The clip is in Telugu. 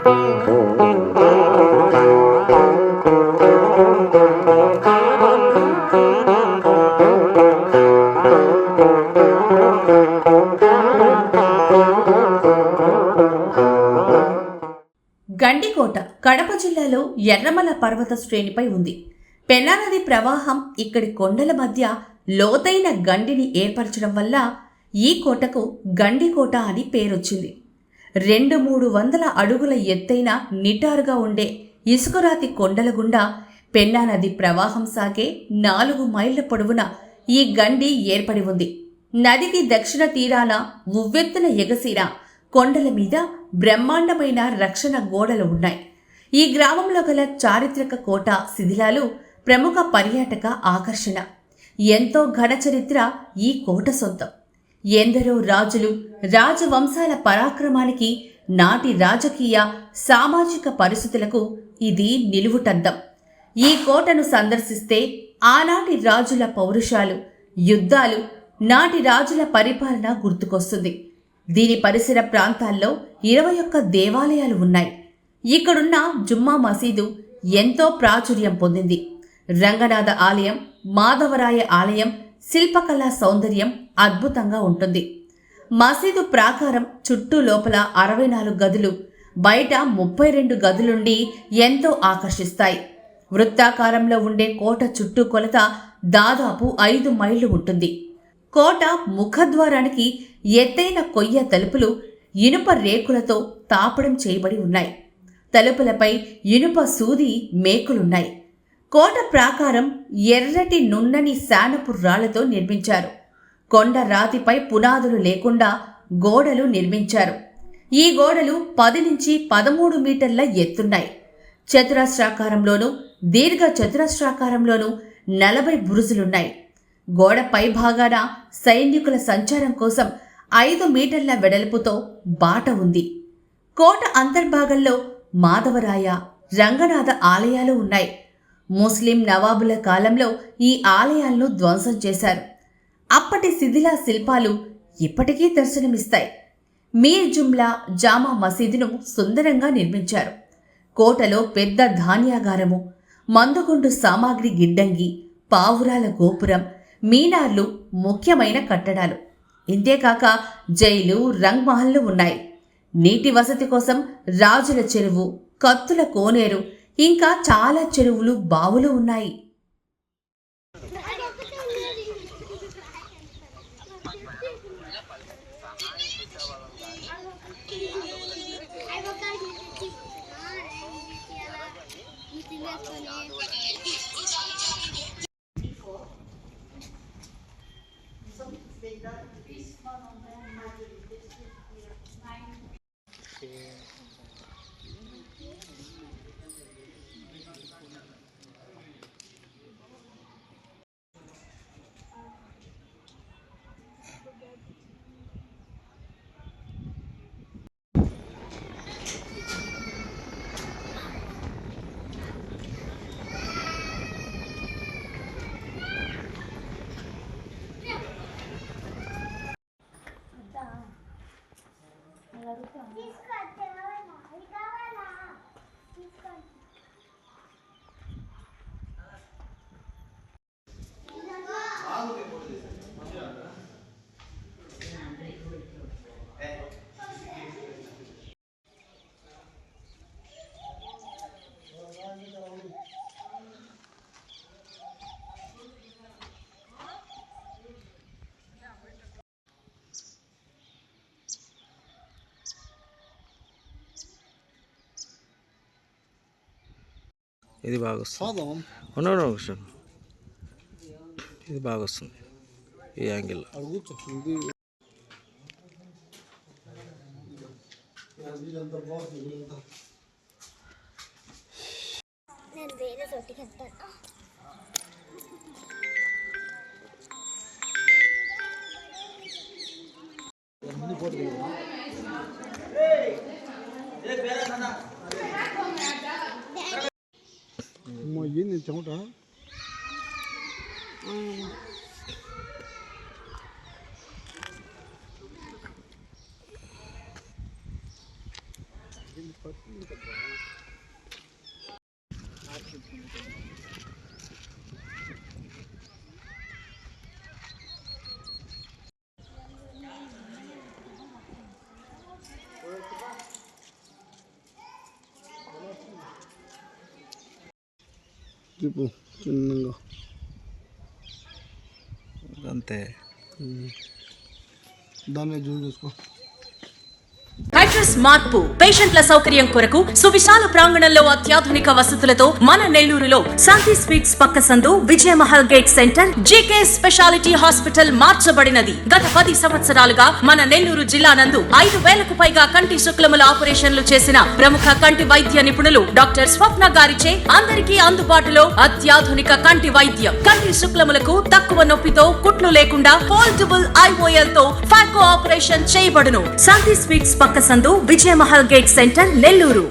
గండికోట కడప జిల్లాలో ఎర్రమల పర్వత శ్రేణిపై ఉంది. పెన్నా నది ప్రవాహం ఇక్కడి కొండల మధ్య లోతైన గండిని ఏర్పరచడం వల్ల ఈ కోటకు గండికోట అని పేరొచ్చింది. 200-300 అడుగుల ఎత్తైన నిటారుగా ఉండే ఇసుకరాతి కొండల గుండా పెన్నా నది ప్రవాహం సాగే 4 మైళ్ల పొడవున ఈ గండి ఏర్పడి ఉంది. నదికి దక్షిణ తీరాన ఉవ్వెత్తున ఎగసీన కొండల మీద బ్రహ్మాండమైన రక్షణ గోడలు ఉన్నాయి. ఈ గ్రామంలో గల చారిత్రక కోట శిథిలాలు ప్రముఖ పర్యాటక ఆకర్షణ. ఎంతో ఘన చరిత్ర ఈ కోట సొంతం. ఎందరో రాజులు రాజవంశాల పరాక్రమానికి నాటి రాజకీయ సామాజిక పరిస్థితులకు ఇది నిలువుటద్దం. ఈ కోటను సందర్శిస్తే ఆనాటి రాజుల పౌరుషాలు, యుద్ధాలు, నాటి రాజుల పరిపాలన గుర్తుకొస్తుంది. దీని పరిసర ప్రాంతాల్లో 21 దేవాలయాలు ఉన్నాయి. ఇక్కడున్న జుమ్మా మసీదు ఎంతో ప్రాచుర్యం పొందింది. రంగనాథ ఆలయం, మాధవరాయ ఆలయం శిల్పకళా సౌందర్యం అద్భుతంగా ఉంటుంది. మసీదు ప్రాకారం చుట్టూ లోపల 64 గదులు, బయట 32 గదులుండి ఎంతో ఆకర్షిస్తాయి. వృత్తాకారంలో ఉండే కోట చుట్టూ కొలత దాదాపు 5 మైళ్లు ఉంటుంది. కోట ముఖద్వారానికి ఎత్తైన కొయ్య తలుపులు ఇనుప రేకులతో తాపడం చేయబడి ఉన్నాయి. తలుపులపై ఇనుప సూది మేకులున్నాయి. కోట ప్రాకారం ఎర్రటి నున్నని శానపు రాళ్లతో నిర్మించారు. కొండ రాతిపై పునాదులు లేకుండా గోడలు నిర్మించారు. ఈ గోడలు 10 నుంచి 13 మీటర్ల ఎత్తున్నాయి. చతురస్రాకారంలోనూ దీర్ఘ చతురస్రాకారంలోనూ 40 బురుజులున్నాయి. గోడ పై భాగాన సైనికుల సంచారం కోసం 5 మీటర్ల వెడల్పుతో బాట ఉంది. కోట అంతర్భాగంలో మాధవరాయ, రంగనాథ ఆలయాలు ఉన్నాయి. ముస్లిం నవాబుల కాలంలో ఈ ఆలయాలను ధ్వంసం చేశారు. అప్పటి శిథిలా శిల్పాలు ఇప్పటికీ దర్శనమిస్తాయి. మీర్ జుమ్లా జామా మసీదును సుందరంగా నిర్మించారు. కోటలో పెద్ద ధాన్యాగారము, మందుగుండు సామాగ్రి గిడ్డంగి, పావురాల గోపురం, మీనార్లు ముఖ్యమైన కట్టడాలు. ఇంతేకాక జైలు, రంగ్ మహల్లు ఉన్నాయి. నీటి వసతి కోసం రాజుల చెరువు, కత్తుల కోనేరు, ఇంకా చాలా చెరువులు, బావులు ఉన్నాయి. ఇది బాగా వస్తుంది. ఇది బాగా వస్తుంది ఈ యాంగిల్. ఏంది చెమట? తిప్పు చిన్నగా అంతే. దాన్ని జూమ్ చేసుకో. అడ్రస్ మార్పు పేషెంట్ల సౌకర్యం కొరకు సువిశాల ప్రాంగణంలో అత్యాధునిక వసతులతో మన నెల్లూరులో శాంతి స్వీట్స్ పక్క సందు Vijayamahal gate centre JK speciality hospital మార్చబడినది. గత 10 సంవత్సరాలుగా మన నెల్లూరు జిల్లా నందు 5,000కు పైగా కంటి శుక్లముల ఆపరేషన్లు చేసిన ప్రముఖ కంటి వైద్య నిపుణులు డాక్టర్ స్వప్న గారిచే అందరికీ అందుబాటులో అత్యాధునిక కంటి వైద్యం. కంటి శుక్లములకు తక్కువ నొప్పితో కుట్లు లేకుండా ఫోల్డబుల్ ఐఓఎల్ తో ఫాకో ఆపరేషన్ చేయబడును. శాంతి స్వీట్స్ పక్క సందు విజయమహల్ గేట్ సెంటర్ నెల్లూరు.